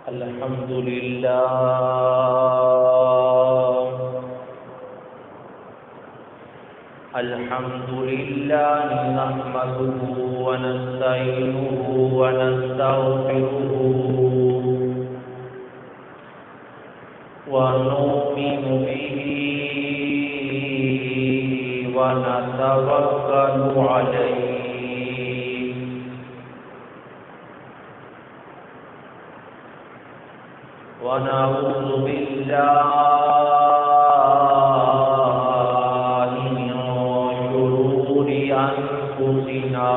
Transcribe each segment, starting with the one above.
الحمد لله نحمده ونستعينه ونستغفره ونؤمن به ونتوكل عليه ونعوذ بالله من شرور أنفسنا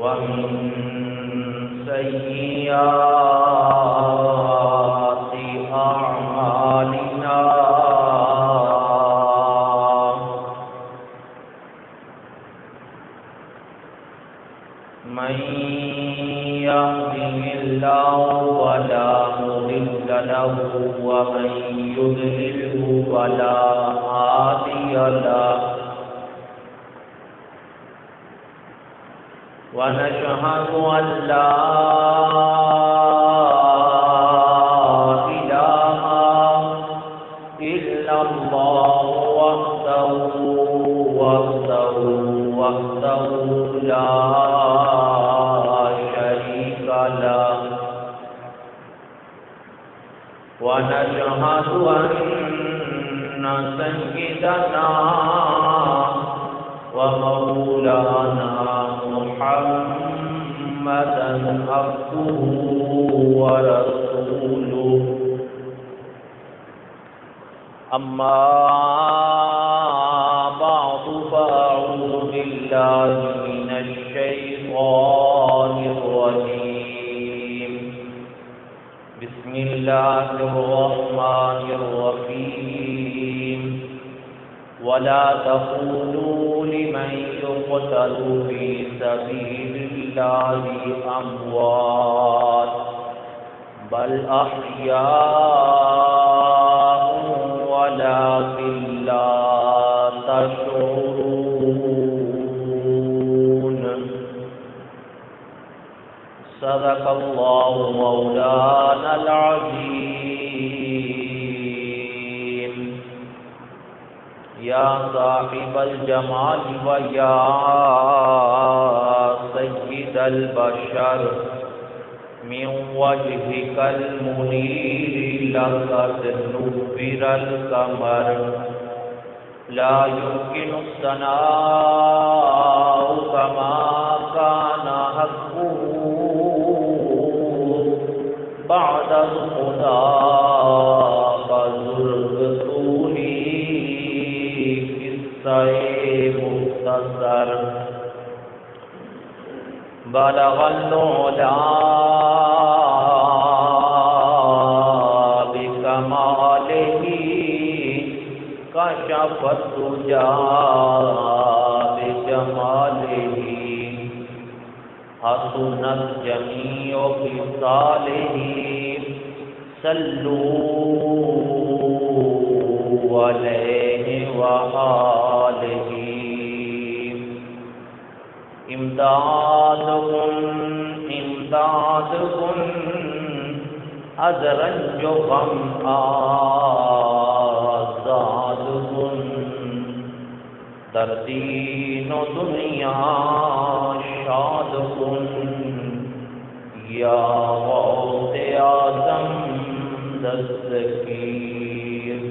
ومن سيئات أعمالنا من يهده الله فلا مضل له ومن يضلله فلا هادي له ونشهد أن لا إله إلا الله وحده لا ونشهد أن سيدنا ومولانا محمدا عبده ورسوله أما بعد فأعوذ بالله من الشيطان الرجيم بسم الله الرحمن الرحيم ولا تقولوا لمن يقتل في سبيل الله أموات بل أحياء ولكن لا تشعرون صدق الله مولانا العظيم يا صاحب الجمال ويا سيد البشر من وجهك المنير لقد نور القمر لا يمكن الثناء كما كان حقه بعد الخدا فزرقتوني قصة مختصر بلغ العلا بكماله كشف الدجى بجماله حسنت جميع خصاله صلوا عليه وآله امدادكم ازرن جو غم آزادكم در دین و دنیا شاد کن یا غوث اعظم دستگیر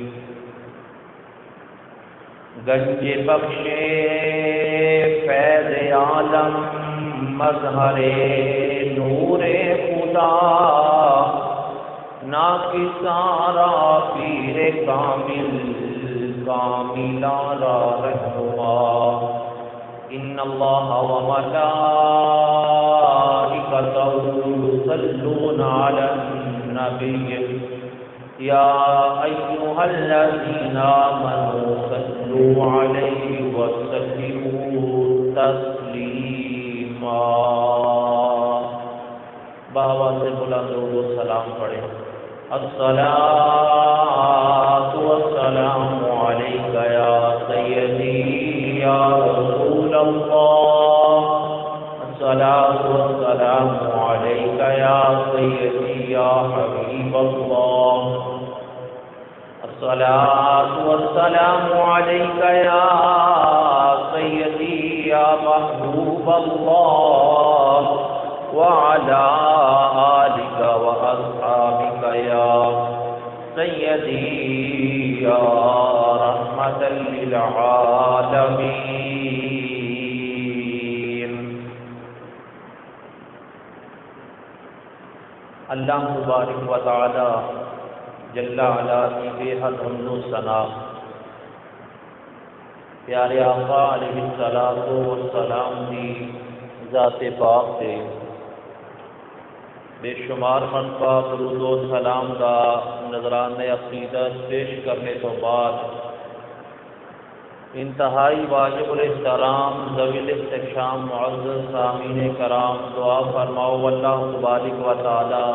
گنج بخش فیض عالم مظہر نور خدا ناکسارا پیر کامل کاملارا رہنما ان اللہ وملائکتہ یصلون علی النبی یا ایھا الذین آمنوا صلوا علیہ وسلموا تسلیما. بابا سے بلند درود و سلام پڑھیں. الصلاة والسلام عليك يا سيدي يا رسول الله. الصلاة والسلام عليك يا سيدي يا حبيب الله الصلاة والسلام عليك يا سيدي يا محبوب الله وعلى آلك وأصحابك يا سيدي يا رحمة للعالمين. اللہ تبارک و تعالی جل علا کی بے حد حمد و ثنا پیارے آقا علیہ الصلوۃ والسلام کی ذات پاک سے بے شمار مرتبہ درود و سلام کا نذرانِ عقیدت پیش کرنے تو بعد انتہائی واجب الاحترام ذوی الاحتشام معزز سامعین کرام دعا فرماؤ اللہ تبارک و تعالی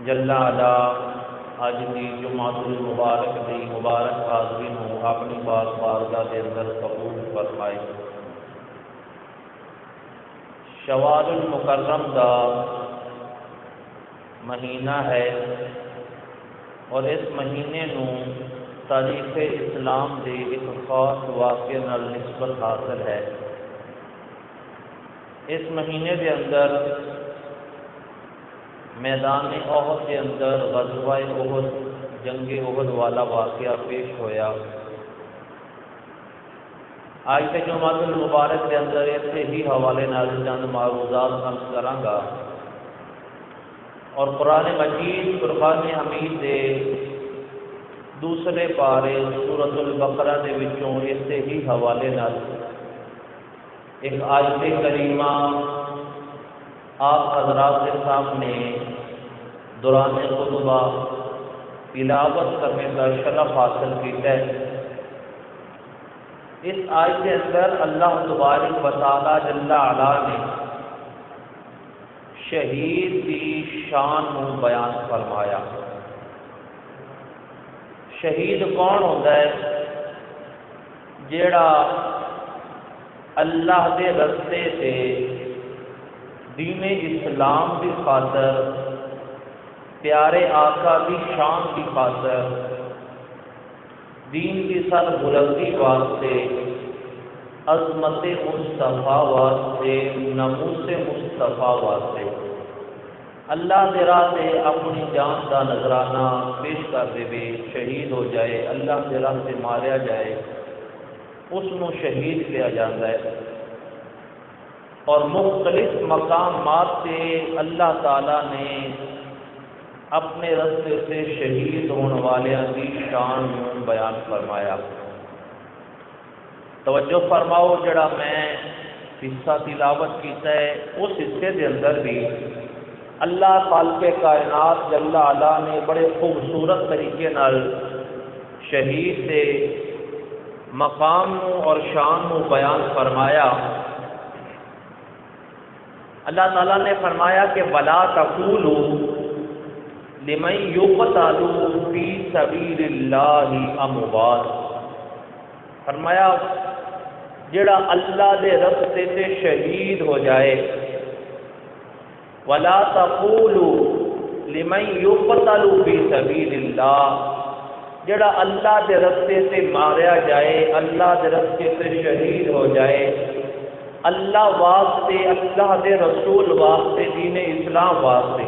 جل علا آج کی جمعۃ المبارک دی مبارک حاضرین ہوں اپنی پاک بارگاہ کے اندر قبول فرمائے. شوال المکرم کا مہینہ ہے اور اس مہینے نو تاریخ اسلام دے ایک خاص واقعے نال نسبت حاصل ہے. اس مہینے کے اندر میدان احد کے اندر غزوہ احد جنگ احد والا واقعہ پیش ہویا. آج کے جمعۃ المبارک کے اندر ایسے ہی حوالے نال چند معروضات نقل کراں گا اور قرآن مجید فرقان حمید دے دوسرے پارے سورۃ البقرہ دے وچوں ایسے ہی حوالے نال ایک آیت کریمہ آپ حضرات کے سامنے دوران خطبہ تلاوت کرنے کا شرف حاصل کیتا ہے. اس آیت کے اندر اللہ تبارک و تعالی جل علا نے شہید کی شان کو بیان فرمایا. شہید کون ہوتا ہے؟ جیڑا اللہ دے رستے سے دین اسلام کی خاطر پیارے آقا کی شان کی خاطر دین کی سر بلندی واسطے عظمت مصطفیٰ واسطے ناموس مصطفیٰ واسطے اللہ دے راہ سے اپنی جان کا نذرانہ پیش کر دے شہید ہو جائے، اللہ دے راہ سے ماریا جائے، اس کو شہید کیا جاتا ہے. اور مختلف مقامات سے اللہ تعالیٰ نے اپنے رستے سے شہید ہونے والوں کی شان بیان فرمایا. توجہ فرماؤ، جڑا میں حصہ تلاوت کیتا ہے اس حصے کے اندر بھی اللہ خالق کائنات جل علا نے بڑے خوبصورت طریقے نال شہید دے مقام اور شان کو بیان فرمایا. اللہ تعالیٰ نے فرمایا کہ وَلَا تَقُولُوا لِمَن يُقْتَلُ فِي سَبِيلِ اللَّهِ أَمْوَاتٌ. فرمایا جڑا اللہ دے رستے سے شہید ہو جائے، وَلَا تَقُولُوا لِمَن يُقْتَلُ فِي سَبِيلِ اللَّهِ، جڑا اللہ دے رستے سے ماریا جائے، اللہ دے رستے سے شہید ہو جائے، اللہ واسطے، اللہ دے رسول واسطے، دین اسلام واسطے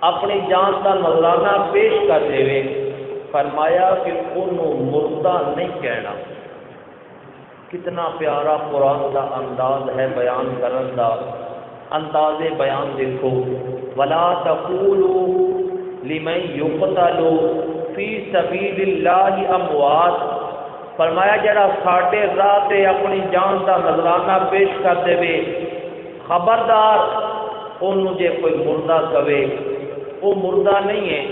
اپنی جان کا نذرانہ پیش کر دے، فرمایا کہ انہوں مردہ نہیں کہنا. کتنا پیارا قرآن کا انداز ہے بیان کرن دا. انداز بیان دیکھو، وَلَا تَقُولُوا لِمَن يُقْتَلُ فِي سَبِيلِ اللَّهِ أَمْوَاتٌ. فرمایا جڑا ساڈے راہ تے اپنی جان کا نذرانہ پیش کر دے، خبردار انہوں جے کوئی مردہ کہے وہ مردہ نہیں ہے.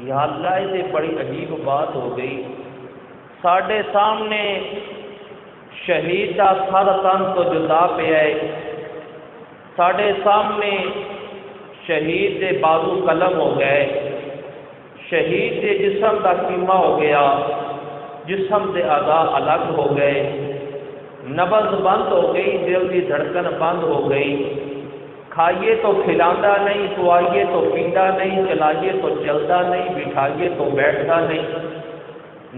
یا اللہ، یہ بڑی عجیب بات ہو گئی. ساڈے سامنے شہید کا سر تن تو جدا پیا ہے، ساڈے سامنے شہید دے بازو قلم ہو گئے، شہید دے جسم کا کیما ہو گیا، جسم دے اعضاء الگ ہو گئے، نبض بند ہو گئی، دل کی دھڑکن بند ہو گئی، کھائیے تو کھلانا نہیں، سوائیے تو پیندا نہیں، چلائیے تو چلتا نہیں، بٹھائیے تو بیٹھتا نہیں،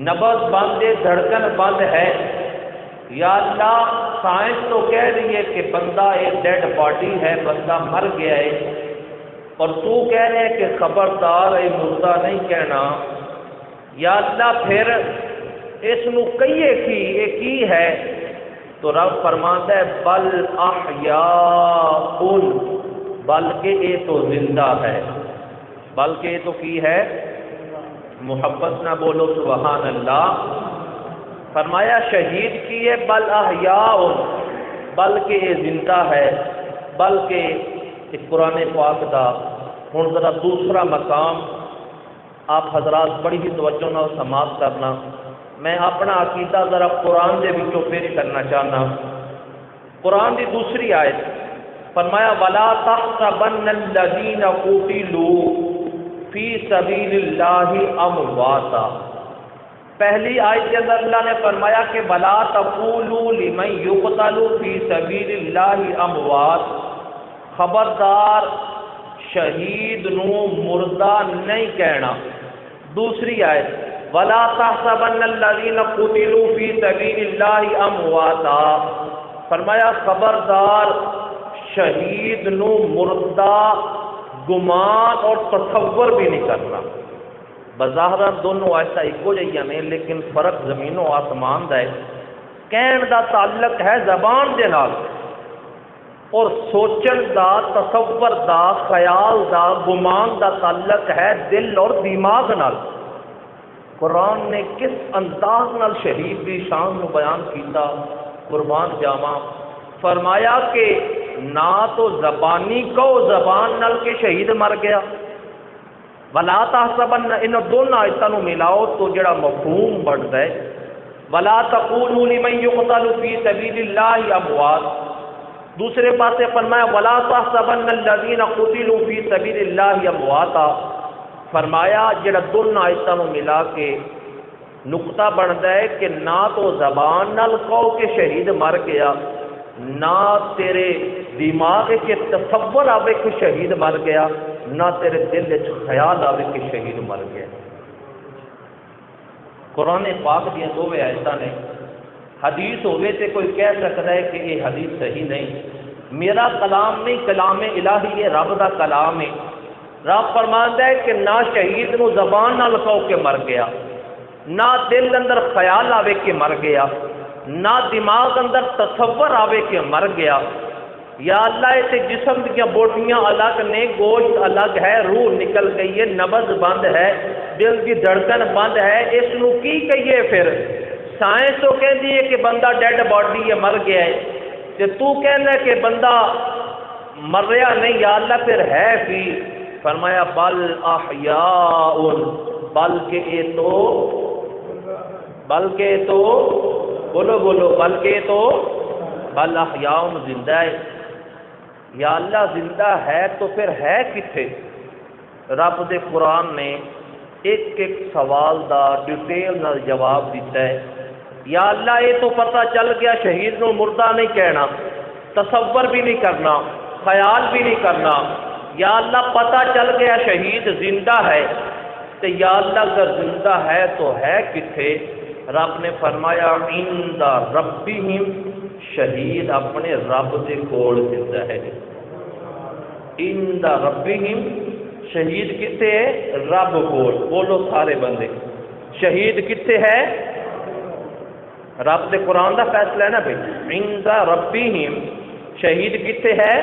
نبض بند ہے، دھڑکن بند ہے۔ یا اللہ سائنس تو کہہ رہی ہے کہ بندہ ایک ڈیڈ باڈی ہے، بندہ مر گیا ہے، اور تو کہہ رہے ہے کہ خبردار اے مردہ نہیں کہنا۔ یا اللہ پھر اس نو کہیے کی ہے؟ تو رب فرماتا ہے بل احیاء، بلکہ یہ تو زندہ ہے، بلکہ یہ تو کی ہے؟ محبت نہ بولو سبحان اللہ۔ فرمایا شہید کی ہے بل احیاء، بلکہ یہ زندہ ہے، بلکہ اس قرآن پاک دا ہن ذرا دوسرا مقام آپ حضرات بڑی ہی توجہ نال سماعت کرنا۔ میں اپنا عقیدہ ذرا قرآن دے وچوں پیش کرنا چاہنا۔ قرآن دی دوسری آیت فرمایا وَلَا تَحْسَبَنَّ الَّذِينَ قُتِلُوا فِي سَبِيلِ اللَّهِ أَمْوَاتًا۔ پہلی آیت کے اندر اللہ نے فرمایا کہ وَلَا تَقُولُوا لِمَن يُقْتَلُ فِي سَبِيلِ اللَّهِ أَمْوَاتٌ، خبردار شہید نو مردہ نہیں کہنا۔ دوسری آیت وَلَا تَحْسَبَنَّ الَّذِينَ قُتِلُوا فِي سَبِيلِ اللَّهِ أَمْوَاتًا، فرمایا خبردار شہید نو مردہ گمان اور تصور بھی نہیں کرنا۔ بظاہر دونوں ایسا ایکو جہی ہیں لیکن فرق زمین و آسمان دا ہے۔ کہن دا تعلق ہے زبان دے نال، اور سوچن دا، تصور دا، خیال دا، گمان دا تعلق ہے دل اور دماغ نال۔ قرآن نے کس انداز نال شہید دی شان نو بیان کیتا، قربان جاواں۔ فرمایا کہ نہ تو زبانی کو زبان نال کے شہید مر گیا، ولا تحسبن، ان دونوں آیتوں نو ملاؤ تو جڑا مفہوم بنتا ہے ولا تقولوا لمن يقتل في سبيل الله اموات، دوسرے پاسے فرمایا ولا تحسبن الذين قتلوا في سبيل الله امواتا، فرمایا جڑا دونوں آیتوں نو ملا کے نقطہ بنتا ہے کہ نہ تو زبان نال کہو کہ شہید مر گیا، نہ تیرے دماغ کے تصور آوے کہ شہید مر گیا، نہ تیرے دل وچ خیال آوے کہ شہید مر گیا۔ قرآن پاک دیا دو آیتاں نے، حدیث ہوئے تے کوئی کہہ سکتا ہے کہ یہ حدیث صحیح نہیں، میرا کلام نہیں، کلام الہی ہے، رب دا کلام ہے۔ رب فرماندا ہے کہ نہ شہید نو زبان نال کہو کہ مر گیا، نہ دل اندر خیال آوے کہ مر گیا، نہ دماغ اندر تصور آوے کہ مر گیا۔ یا اللہ اسے جسم کی بوٹیاں الگ نے، گوشت الگ ہے، روح نکل گئی ہے، نبض بند ہے، دل کی دھڑکن بند ہے، اس نو کی کہیے پھر؟ سائنس تو کہتی ہے کہ بندہ ڈیڈ باڈی ہے، مر گیا ہے، تے تو کہنا ہے کہ بندہ مریا نہیں، یا اللہ پھر ہے بھی؟ فرمایا بل احیاء، بلکہ تو بولو بلکہ تو بل احیاء زندہ ہے۔ یا اللہ زندہ ہے تو پھر ہے کتھے؟ رب دے قرآن نے ایک ایک سوال دا ڈیٹیل نال جواب دیتا ہے۔ یا اللہ یہ تو پتہ چل گیا شہید نو مردہ نہیں کہنا، تصور بھی نہیں کرنا، خیال بھی نہیں کرنا۔ یا اللہ پتہ چل گیا شہید زندہ ہے، تو یا اللہ اگر زندہ ہے تو ہے کتھے؟ رب نے فرمایا عند ربہم، شہید اپنے رب دے کول زندہ ہے۔ عند ربہم، شہید کتے ہے؟ رب کول۔ بولو سارے بندے، شہید کتے ہے؟ رب دے قرآن دا فیصلہ ہے نا بھائی۔ عند ربہم، شہید کتے ہے؟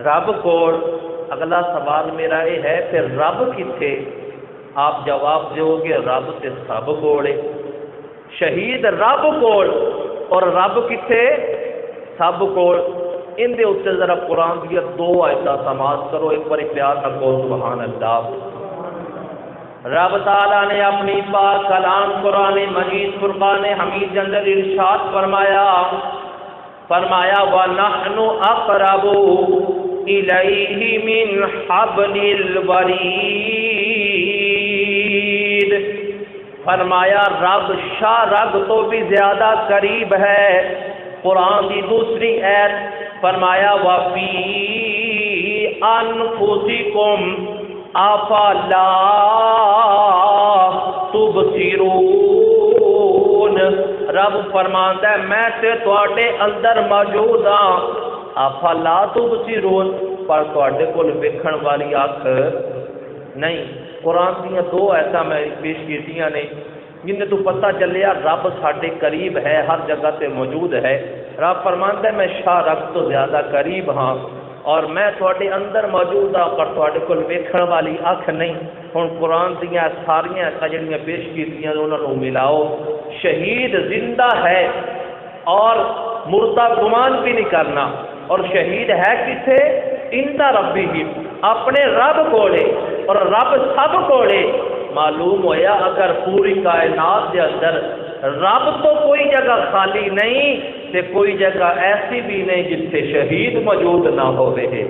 رب کول۔ اگلا سوال میرا یہ ہے پھر رب کتے؟ آپ جواب دو گے رب تے سب کول ہے۔ شہید رب کول اور رب کتے؟ سب کول۔ ان دے اتنے ذرا قرآن دیا دو آیتاں سماعت کرو، ایک بار پیار نہ کہو سبحان اللہ۔ رب تعالیٰ نے اپنی پاک کلام قرآن مجید فرقان حمید اندر ارشاد فرمایا وَنَحْنُ أَقْرَبُ إِلَيْهِ مِنْ حَبْلِ الْوَرِيدِ، فرمایا رب شاہ رگ تو بھی زیادہ قریب ہے۔ قرآن کی دوسری آیت فرمایا وَفِي أَنفُسِكُمْ أَفَلَا تُبْصِرُونَ۔ رب فرماندا ہے میں تے تواڈے اندر موجود ہاں، افلا تبصرون، پر تواڈے کول ویکھن والی اکھ نہیں۔ قرآن دیا دو ایسا میں پیش کیتیاں نے جن تو پتہ چلیا رب ساڈے قریب ہے، ہر جگہ تے موجود ہے۔ رب فرماندا ہے میں شاہ رب تو زیادہ قریب ہاں اور میں تواڈے اندر موجود ہاں، پر تواڈے کول ویکھن والی اکھ نہیں۔ ہن قرآن دیا ساریاں جڑیاں پیش کیتیاں انہاں نوں ملاؤ، شہید زندہ ہے اور مردہ گمان بھی نہیں کرنا، اور شہید ہے کتنے؟ عند ربہ، اپنے رب کولے، اور رب سب کولے۔ معلوم ہویا اگر پوری کائنات کے اندر رب تو کوئی جگہ خالی نہیں تے کوئی جگہ ایسی بھی نہیں جتھے شہید موجود نہ ہوئے،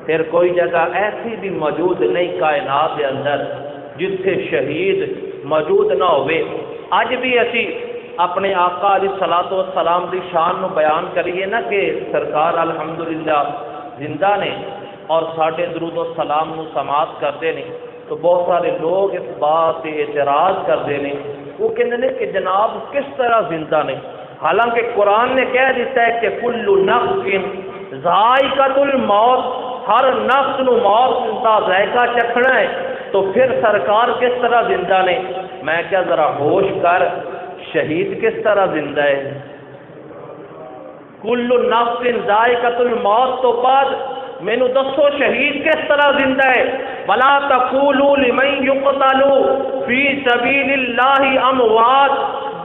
پھر کوئی جگہ ایسی بھی موجود نہیں کائنات کے اندر جتھے شہید موجود نہ ہوئے۔ اج بھی اسی اپنے آقا علیہ الصلوۃ والسلام دی شان نو بیان کریے نا کہ سرکار الحمدللہ زندہ نے اور ساڈے درود و سلام نو سماعت کرتے ہیں، تو بہت سارے لوگ اس بات سے اعتراض کرتے ہیں، وہ کہتے ہیں کہ جناب کس طرح زندہ نے، حالانکہ قرآن نے کہہ دیتا ہے کہ کل نفس ذائقۃ الموت، ہر نفس نو موت کا ذائقہ چکھنا ہے، تو پھر سرکار کس طرح زندہ نے؟ میں کیا ذرا ہوش کر، شہید کس طرح زندہ ہے؟ کل نفس ذائقۃ الموت تو بعد مینو دسو شہید کس طرح زندہ ہے؟ ولا تقولوا لمن يقتل في سبيل الله اموات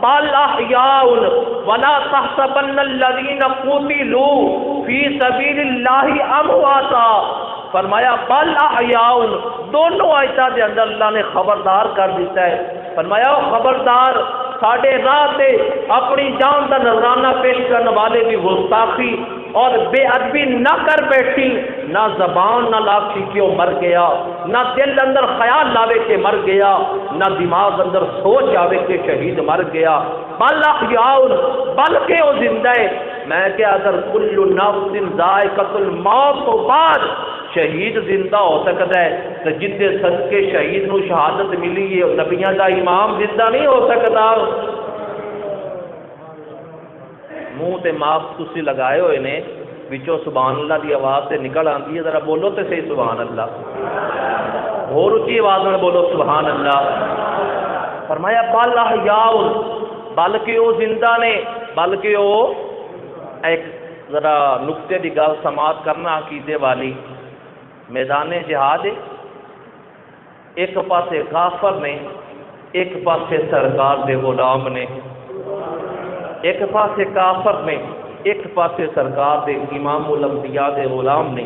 بل احياء ولا تحسبن الذين قتلوا في سبيل الله امواتا۔ فرمایا بل احیاء، دونوں آیتاں دے اندر اللہ نے خبردار کر دیتا ہے، فرمایا خبردار ساڈے راہ تے اپنی جان کا نذرانہ پیش کرنے والے بھی گستاخی اور بے ادبی نہ کر بیٹھی، نہ زبان نہ لاکھی کہ وہ مر گیا، نہ دل اندر خیال لاوے کہ مر گیا، نہ دماغ اندر سوچ آوے کہ شہید مر گیا، بل احیاء، بلکہ وہ زندہ ہے۔ میں کہ اگر کل نفس ذائقۃ الموت تو بعد شہید زندہ ہو سکتا ہے تو جتنے صدقے شہید نو شہادت ملی ہے نبیاں دا امام زندہ نہیں ہو سکتا؟ منہ تے ماسک تسی لگائے ہوئے نے، وچوں سبحان اللہ دی آواز سے نکل آتی ہے، ذرا بولو تے صحیح سبحان اللہ، اور اونچی آواز میں بولو سبحان اللہ۔ فرمایا بل احیاء، بلکہ وہ زندہ نے، بلکہ وہ ایک ذرا نقطے دی گل سماعت کرنا عقیدے والی، میدان جہاد ایک پاسے کافر نے، ایک پاسے سرکار دے غلام نے، ایک پاسے کافر نے، ایک پاسے سرکار دے امام الانبیاء دے غلام نے۔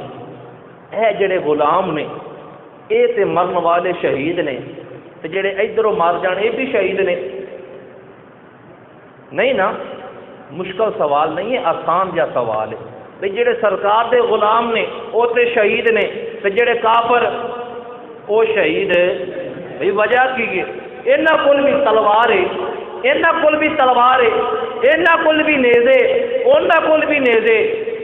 اے جڑے غلام نے اے تے مرن والے شہید نے، تے جڑے ادھروں مار جان اے بھی شہید نے؟ نہیں نا، مشکل سوال نہیں ہے، آسان جا سوال ہے۔ بھئی جڑے سرکار دے غلام نے وہ تے شہید نے، تے جڑے کافر وہ شہید ہے، بھئی وجہ کی ہے؟ انہاں کول بھی تلوار ہے، انہاں کول بھی تلوار ہے، انہاں کول بھی نیزے، انہاں کول بھی نیزے،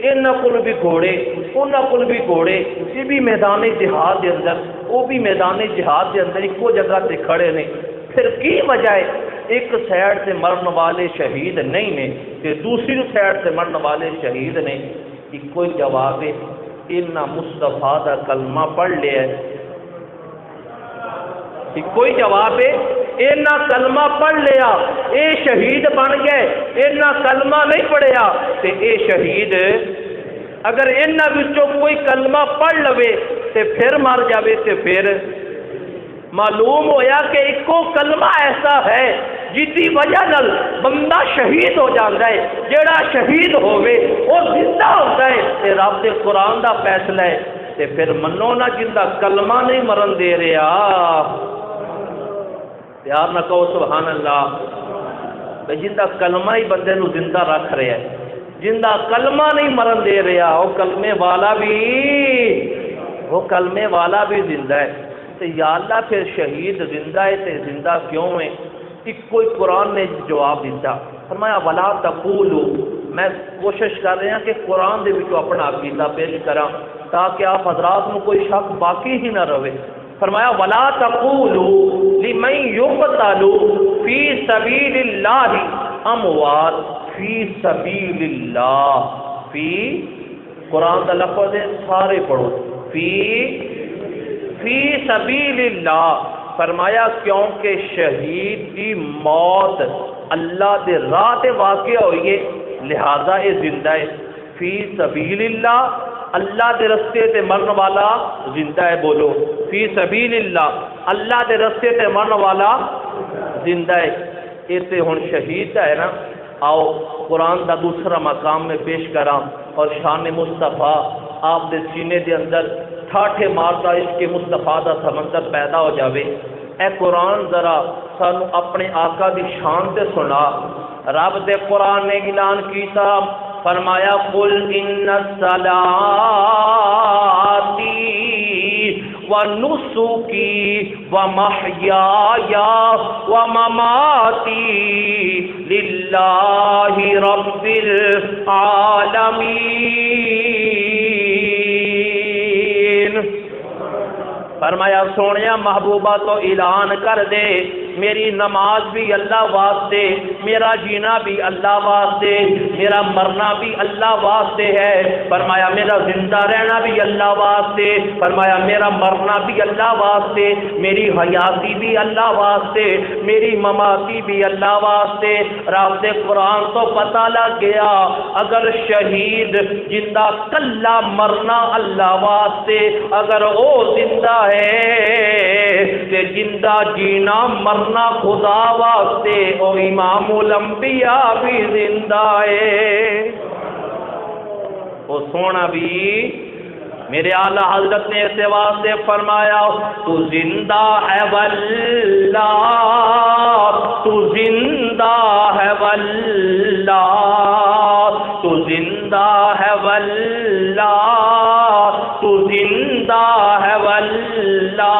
انہاں کول بھی گھوڑے، انہاں کول بھی گھوڑے، یہ بھی میدان جہاد دے اندر، وہ بھی میدان جہاد دے اندر ایک جگہ تے کھڑے نے۔ پھر کی وجہ ہے ایک سائڈ سے مرن والے شہید نہیں نے کہ دوسری سائڈ سے مرن والے شہید نے؟ کوئی جواب ہے انہاں مصطفیٰ دا کلمہ پڑھ لیا ہے، کوئی جواب ہے انہاں کلمہ پڑھ لیا اے شہید بن گئے، انہاں کلمہ نہیں پڑھیا تے اے شہید؟ اگر انہاں وچوں کوئی کلمہ پڑھ لوے تے پھر مر جاوے تے پھر معلوم ہویا کہ ایکو کلمہ ایسا ہے جس کی وجہ نال بندہ شہید ہو جاتا ہے، جڑا شہید ہوئے وہ زندہ ہوتا ہے، تے رب دے قرآن دا فیصلہ ہے، تے پھر منو نہ جندا کلمہ نہیں مرن دے رہا، پیار نہ کہو سبحان اللہ، جندا کلمہ ہی بندے نو زندہ رکھ رہا ہے، جندا کلمہ نہیں مرن دے رہا، وہ کلمے والا بھی زندہ ہے۔ تو یا اللہ پھر شہید زندہ ہے تو زندہ کیوں ہے؟ ایک کوئی قرآن نے جواب دیتا، فرمایا ولا تقولوا، میں کوشش کر رہا کہ قرآن دے وچوں اپنا عقیدہ پیش کراں تاکہ آپ حضرات کو کوئی شک باقی ہی نہ رہے۔ فرمایا ولا تقولوا لمن يقتل فی سبیل اللہ اموات، فی سبیل اللہ، فی قرآن کا لفظ ہے، سارے پڑھو، فی سبیل اللہ۔ فرمایا کیونکہ شہید کی موت اللہ دے راہ تے واقع ہوئی ہے لہذا یہ زندہ ہے۔ فی سبیل اللہ، اللہ دے رستے تے مرن والا زندہ ہے، بولو فی سبیل اللہ، اللہ دے رستے تے مرن والا زندہ ہے۔ یہ تے ہن شہید ہے نا، آؤ قرآن دا دوسرا مقام میں پیش کراں اور شان مصطفیٰ آپ دے سینے دے اندر ٹھاٹھے مارتا عشق مصطفیٰ دا سمندر پیدا ہو جاوے۔ اے قرآن ذرا سانو اپنے آقا دی شان تے سنا۔ رب دے قرآن نے اعلان کیتا، فرمایا قل ان الصلاتی ونسکی ومحیای ومماتی للہ رب العالمین۔ فرمایا سونیا محبوبہ تو اعلان کر دے میری نماز بھی اللہ واسطے، میرا جینا بھی اللہ واسطے، میرا مرنا بھی اللہ واسطے ہے۔ فرمایا میرا زندہ رہنا بھی اللہ واسطے، فرمایا میرا مرنا بھی اللہ واسطے، میری حیاتی بھی اللہ واسطے، میری مماتی بھی اللہ واسطے۔ رب دے قرآن تو پتہ لگ گیا اگر شہید زندہ کلا مرنا اللہ واسطے، اگر او زندہ ہے کہ زندہ جینا مرنا خدا واسطے، او امام الانبیاء بھی زندہ ہے، وہ سونا بھی میرے اعلیٰ حضرت نے اس واسطے فرمایا تو زندہ ہے واللہ، تو زندہ ہے واللہ، تو زندہ ہے واللہ، تو زندہ ہے واللہ،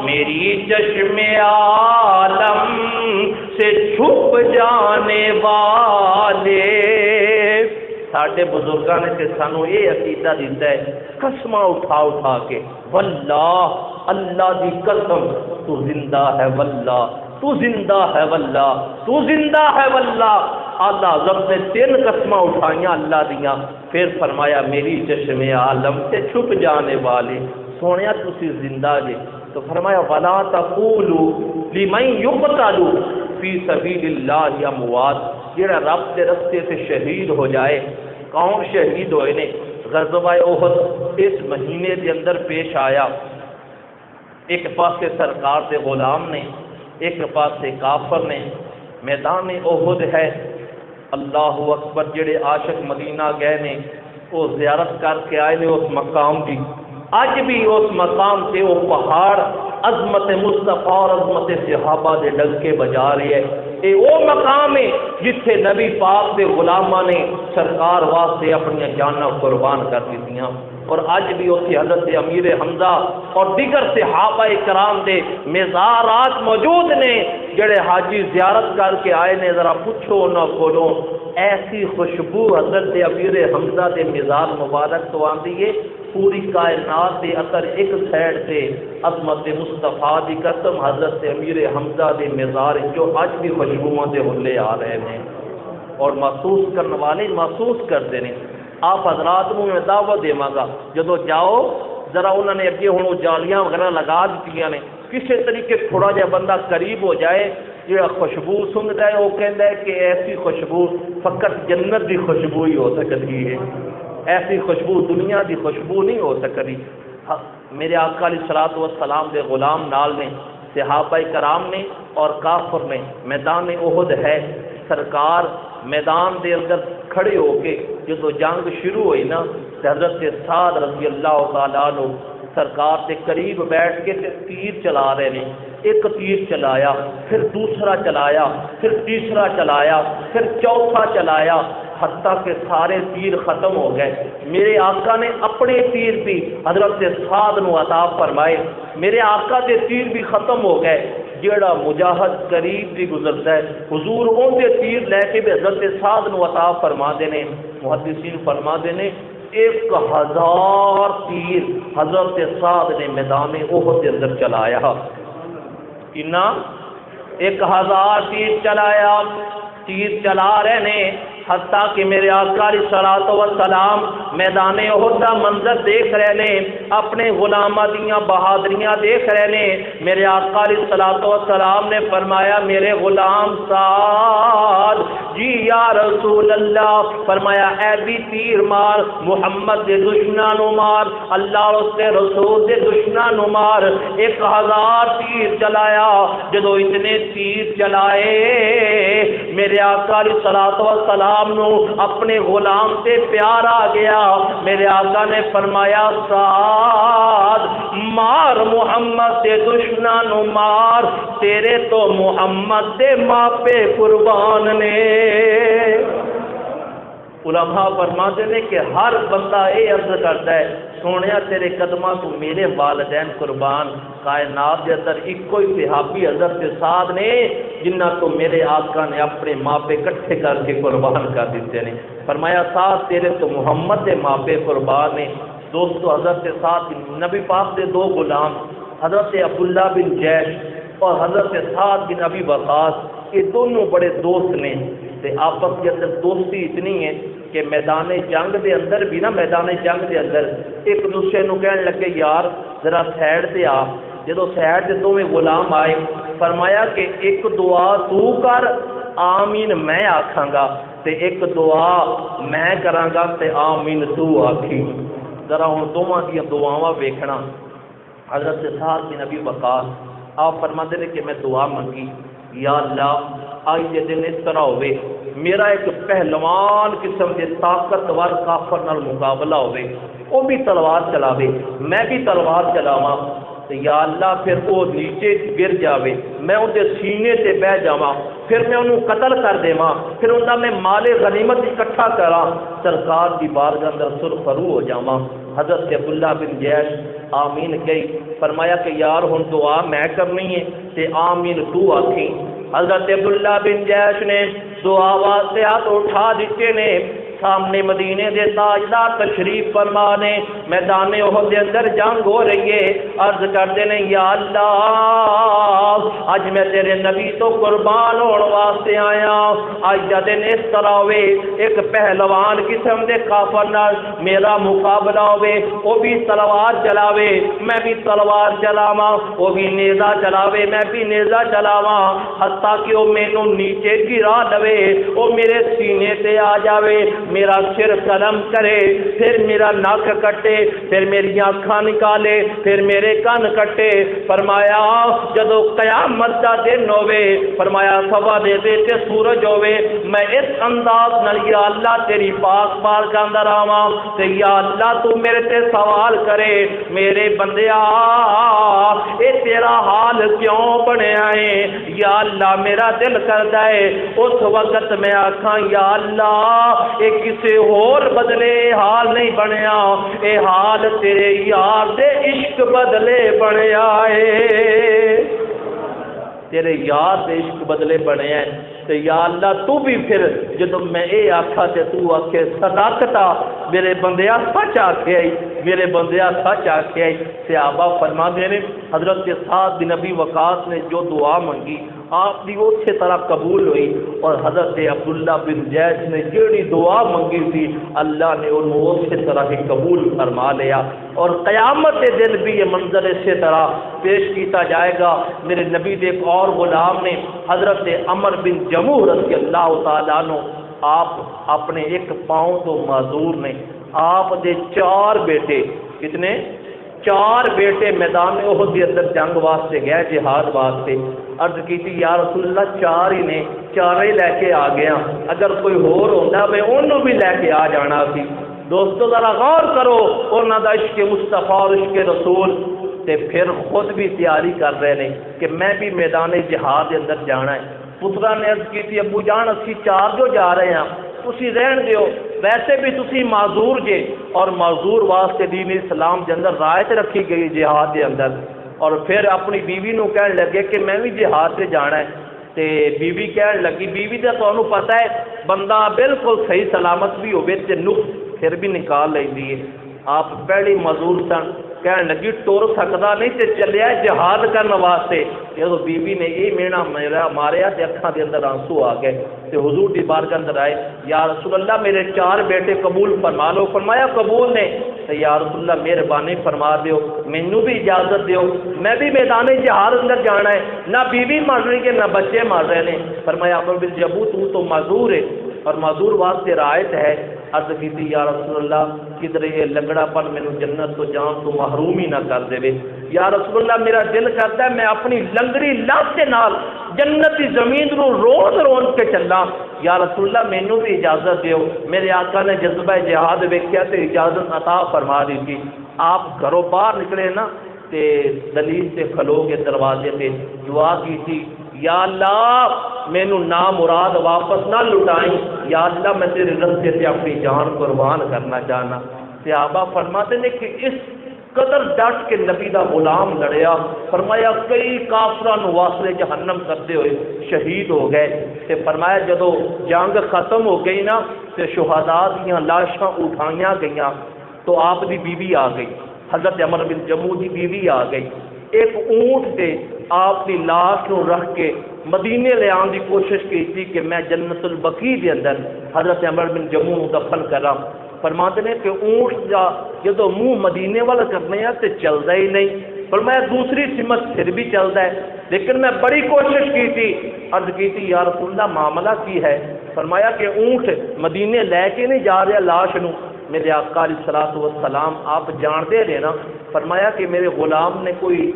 میری چشم عالم سے چھپ جانے والے۔ ساڈے بزرگاں نے تے سانو یہ عقیدہ دیتا ہے قسماں اٹھا اٹھا کے، واللہ اللہ دی قسم تو زندہ ہے واللہ، تو زندہ ہے واللہ، تو زندہ ہے واللہ۔ اللہ حضرت نے 3 قسماں اٹھائیاں اللہ دیاں، پھر فرمایا میری چشم عالم سے چھپ جانے والے۔ سونیا تسی زندہ جے تو فرمایا ولا تقولوا لمن يقتل فی سبیل اللہ اموات، جڑا رب کے رستے سے شہید ہو جائے۔ کون شہید ہوئے نے؟ غزوہ احد اس مہینے کے اندر پیش آیا۔ ایک پاسے سرکار کے غلام نے، ایک پاسے کافر نے۔ میدان احد ہے، اللہ اکبر، جڑے عاشق مدینہ گئے نے وہ زیارت کر کے آئے نے اس مقام کی۔ اج بھی اس مقام سے وہ پہاڑ عظمت مصطفیٰ اور عظمت صحابہ دے ڈنکے بجا رہی ہے۔ یہ وہ مقام ہے جتھے نبی پاک دے غلاماں نے سرکار واسطے اپنی جاناں قربان کر دتیاں، اور اج بھی اتنے حضرت امیر حمزہ اور دیگر صحابہ کرام دے مزارات موجود نے جڑے حاجی زیارت کر کے آئے نے۔ ذرا پوچھو نہ کولو ایسی خوشبو حضرت امیر حمزہ دے مزار مبارک تو آندی ہے، پوری کائنات دے اثر ایک سائڈ سے عظمت مصطفیٰ دی قسم حضرت امیر حمزہ دے مزار جو اج بھی خوشبوؤں دے حلے آ رہے ہیں اور محسوس کرنے والے محسوس کرتے ہیں۔ آپ حضرات کو میں دعوت دیواں گا جدو جاؤ ذرا انہوں نے اگے ہوں جالیاں وغیرہ لگا دیتی ہیں، کسی طریقے تھوڑا جہا بندہ قریب ہو جائے جو خوشبو سنتا ہے وہ کہتا ہے کہ ایسی خوشبو فقط جنت دی خوشبو ہی ہو سکتی ہے، ایسی خوشبو دنیا دی خوشبو نہیں ہو سکتی۔ میرے آقا علیہ الصلوۃ والسلام دے غلام نال نے، صحابہ کرام نے اور کافر نے۔ میدان احد ہے، سرکار میدان دے اندر کھڑے ہو کے جدو جنگ شروع ہوئی نا، حضرت سعد رضی اللہ تعالیٰ عنہ سرکار کے قریب بیٹھ کے تیر چلا رہے ہیں۔ ایک تیر چلایا، پھر دوسرا چلایا، پھر تیسرا چلایا، پھر چوتھا چلایا۔ حتیٰ کہ سارے تیر ختم ہو گئے۔ میرے آقا نے اپنے تیر بھی حضرت سعد نو عطا فرمائے، میرے آقا دے تیر بھی ختم ہو گئے۔ جیڑا مجاہد قریب بھی گزرتا ہے حضور اون دے تیر لے کے بھی حضرت سعد نو عطا فرما دینے۔ محدثین فرما دینے 1000 تیر حضرت سعد نے میدان احد کے اندر چلایا۔ کنا 1000 تیر چلایا، تیر چلا رہے نے حتیٰ کہ میرے آقا علیہ الصلوۃ والسلام میدان احد کا منظر دیکھ رہے نے، اپنے غلاماں دیاں بہادریاں دیکھ رہے نے۔ میرے آقا علیہ الصلوۃ والسلام نے فرمایا میرے غلام سعد جی یا رسول اللہ، فرمایا اے بھی تیر مار، محمد دے دشمناں نو مار، اللہ اور اس کے رسول دے دشمناں نو مار۔ 1000 تیر چلایا، جدو اتنے تیر چلائے میرے آقا علیہ الصلوۃ والسلام نو اپنے غلام سے پیار آ گیا۔ میرے آقا نے فرمایا سعد مار محمد دے دشمناں نو مار، تیرے تو محمد دے ماپے قربان نے۔ علماء فرماتے ہیں کہ ہر بندہ یہ عرض کرتا ہے سونیا تیرے قدماں تو میرے والدین قربان۔ کائنات کے اندر ایک کوئی صحابی حضرت سعد نے جنہ تو میرے آقا نے اپنے ماپے کٹھے کر کے قربان کر دیتے ہیں۔ فرمایا سعد تیرے تو محمد دے ماپے قربان نے۔ دوستو حضرت سعد نبی پاک دے 2 غلام حضرت عبداللہ بن جیش اور حضرت سعد بن ابی وقاص، یہ دونوں بڑے دوست نے، تے آپس کے اندر دوستی اتنی ہے کہ میدان جنگ دے اندر بھی نا، میدان جنگ دے اندر ایک دوسرے نو کہنے لگے یار ذرا سائڈ تے آ۔ جدو سائڈ تے دونوں غلام آئے فرمایا کہ ایک دعا تو کر آمین میں آکھاں گا، تے ایک دعا میں کراں گا تے آمین تو آکھی۔ ذرا ہن دونوں دی دعاواں ویکھنا۔ حضرت سعد بن ابی وقاص آپ فرماتے ہیں کہ میں دعا منگی یا اللہ آج کے دن اس طرح ہوئے میرا ایک پہلوان قسم کے طاقتور کافر نال مقابلہ ہوئے، وہ بھی تلوار چلاوے میں بھی تلوار چلاواں، تو یا اللہ پھر وہ نیچے گر جاوے میں اندر سینے سے بہ جاواں، پھر میں انہوں قتل کر دیواں، پھر انہاں میں مال غنیمت اکٹھا کراں، سرکار دی بارگاہ اندر سرخرو ہو جاواں۔ حضرت عبداللہ بن جیش آمین گئی، فرمایا کہ یار ہن دعا میں کرنی ہے تے آمین تو آکھی۔ حضرت عبداللہ بن جیش نے دعا واسطے ہاتھ اٹھا دیتے نے، سامنے مدینے دے تاجدار تشریف فرما نے، میدان احد دے اندر جنگ ہو رہی ہے، عرض کرتے ہیں یا اللہ اج میں تیرے نبی تو قربان ہونے واسطے آیا، اج دا دن اس طرح ہوئے ایک پہلوان قسم دے کافر نال میرا مقابلہ ہوئے، وہ بھی تلوار چلاوے میں بھی تلوار چلاواں، وہ بھی نیزہ چلاوے میں بھی نیزہ چلاواں، حتیٰ کہ وہ مینوں نیچے گرا لوے، وہ میرے سینے تے آ جاوے، میرا سر قلم کرے، پھر میرا ناک کٹے، پھر میری آنکھاں نکالے، پھر میرے کان کٹے۔ فرمایا جدو قیامت دا دن ہوئے، فرمایا صبح دے تے سورج ہوئے، میں اس انداز نال یا اللہ تیری پاک بارگاہ اندر آواں تے یا اللہ تو میرے تے سوال کرے میرے بندیا اے تیرا حال کیوں بنیا ہے؟ یا اللہ میرا دل کردا ہے اس وقت میں آکھاں یا اللہ اے کسے اور بدلے حال نہیں بنیا، اے حال تیرے یار دے عشق بدلے بنیا ہے، تیرے یار دے عشق بدلے بنے ہیں۔ تو یا اللہ تو بھی پھر جدو میں اے آکھا تے تو آکھے صداقتا میرے بندیا سچ آکھے آئی، میرے بندیا سچ آکھے آئی۔ صحابہ فرما دے رہے حضرت سعد بن ابی وقاص نے جو دعا منگی آپ کی اسی طرح قبول ہوئی، اور حضرت عبداللہ بن جیش نے جیڑی دعا منگی تھی اللہ نے انہوں اسی طرح ہی قبول فرما لیا، اور قیامت کے دن بھی یہ منظر اسی طرح پیش کیتا جائے گا۔ میرے نبی دے ایک اور غلام نے حضرت عمر بن جموح رضی اللہ تعالیٰ عنہ، آپ اپنے ایک پاؤں تو معذور نے، آپ دے 4 بیٹے، کتنے 4 بیٹے میدان احد کے اندر جنگ واسطے گئے، جہاد واسطے، عرض کی تھی یا رسول اللہ 4 ہی نے، 4 ہی لے کے آ گیا، اگر کوئی اور ہوتا میں انہوں بھی لے کے آ جانا سی۔ دوستو ذرا غور کرو انہاں دا عشق مصطفیٰ اور عشق رسول، تے پھر خود بھی تیاری کر رہے ہیں کہ میں بھی میدان جہاد کے اندر جانا ہے۔ پترا نے عرض کی تھی ابو جان اسی 4 جو جا رہے ہیں، تسی رہن دیو، ویسے بھی تسی معذور جے، اور معذور واسطے دین اسلام کے اندر رعایت رکھی گئی جہاد کے اندر۔ اور پھر اپنی بیوی نو کہن لگے کہ میں بھی جہاد سے جانا ہے، تے بیوی کہن لگی، بیوی تو تمہیں پتہ ہے بندہ بالکل صحیح سلامت بھی ہوئے تے نقص پھر بھی نکال لیندی ہے۔ آپ پہلی معذور سن، کہن لگی ٹر سکتا نہیں تے چلیا جہاد کرنے واسطے۔ جب بیوی نے یہ مینا ماریا تے اکھاں دے اندر آنسو آ گئے تے حضور دی بارگاہ اندر آئے، یا رسول اللہ میرے 4 بیٹے قبول فرما لو۔ فرمایا قبول نے، تے یا رسول اللہ مہربانی فرما دیو، مینوں بھی اجازت دیو، میں بھی میدان جہاد اندر جانا ہے، نہ بیوی مر رہی ہے نہ بچے مر رہے ہیں۔ فرمایا عمر بن جبو تو معذور ہے، اور معذور واسطے رعایت ہے۔ عرض کی یا رسول اللہ کدھر یہ لنگڑا پن مینوں جنت تو جان تو محروم ہی نہ کر دے۔ یا رسول اللہ میرا دل کرتا ہے میں اپنی لنگڑی لات کے نال جنت کی زمین رو روز روز کے چلا۔ یا رسول اللہ مینوں بھی اجازت دیو۔ میرے آقا نے جذبہ جہاد ویکھیا تے اجازت عطا فرما دی تھی۔ آپ گھروں باہر نکلے نا تے دلیل سے کھلو کے دروازے پہ دعا کی تھی، یا اللہ مینوں نامراد واپس نہ لٹائیں، یا اللہ میں تیرے راستے سے اپنی جان قربان کرنا چاہنا۔ صحابہ فرماتے ہیں کہ اس قدر ڈٹ کے نبی دا غلام لڑیا، فرمایا کئی کافران واسطے جہنم کرتے ہوئے شہید ہو گئے۔ تے فرمایا جدو جنگ ختم ہو گئی نا تے شہداء دیاں لاشاں اٹھائیاں گئیاں تو آپ دی بیوی آ گئی، حضرت عمر بن جموع دی بیوی آ گئی، ایک اونٹ تے آپ کی لاش نو رکھ کے مدینے لے آن دی کوشش کی تھی کہ میں جنت البقیع دے اندر حضرت عمر بن جموع دفن کراں۔ فرماتے ہیں کہ اونٹ جا جدو منہ مدینے والا کرنے ہیں تے چلتا ہی نہیں، فرمایا دوسری سمت پھر بھی چلتا ہے، لیکن میں بڑی کوشش کی تھی۔ عرض کی تھی یا رسول اللہ معاملہ کی ہے؟ فرمایا کہ اونٹ مدینے لے کے نہیں جا رہا لاش نو۔ میرے آقا علیہ الصلوۃ والسلام آپ جانتے رہے نا، فرمایا کہ میرے غلام نے کوئی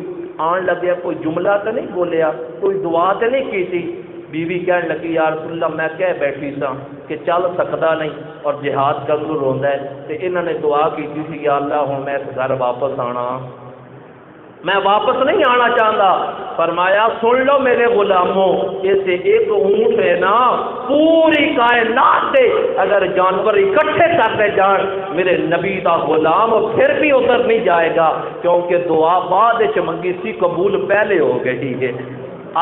آن لگیا کوئی جملہ تو نہیں بولیا، کوئی دعا تو نہیں کی تھی؟ بیوی کہنے لگی یا رسول اللہ میں کہہ بیٹھی سا کہ چل سکتا نہیں اور جہاد کروں روندا ہے، تے انہوں نے دعا کی تھی یا اللہ ہوں میں اس گھر واپس آنا، میں واپس نہیں آنا چاہتا۔ فرمایا سن لو میرے غلاموں، اسے ایک اونٹ ہے نا پوری کائنات سے اگر جانور اکٹھے کرتے جان میرے نبی دا غلام پھر بھی ادھر نہیں جائے گا، کیونکہ دعا بعد منگی سی قبول پہلے ہو گئی ہے۔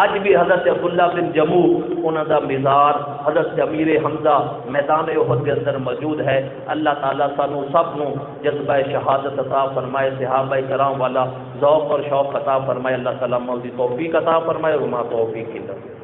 آج بھی حضرت عبداللہ بن جموع انہوں دا مزار حضرت امیر حمزہ میدان احد کے اندر موجود ہے۔ اللہ تعالیٰ سانو سب نو جذبہ شہادت عطا فرمائے، صحابہ کرام والا ذوق اور شوق عطا فرمائے، اللہ تعالیٰ مولی توفیق عطا فرمائے، وما توفیق الا باللہ۔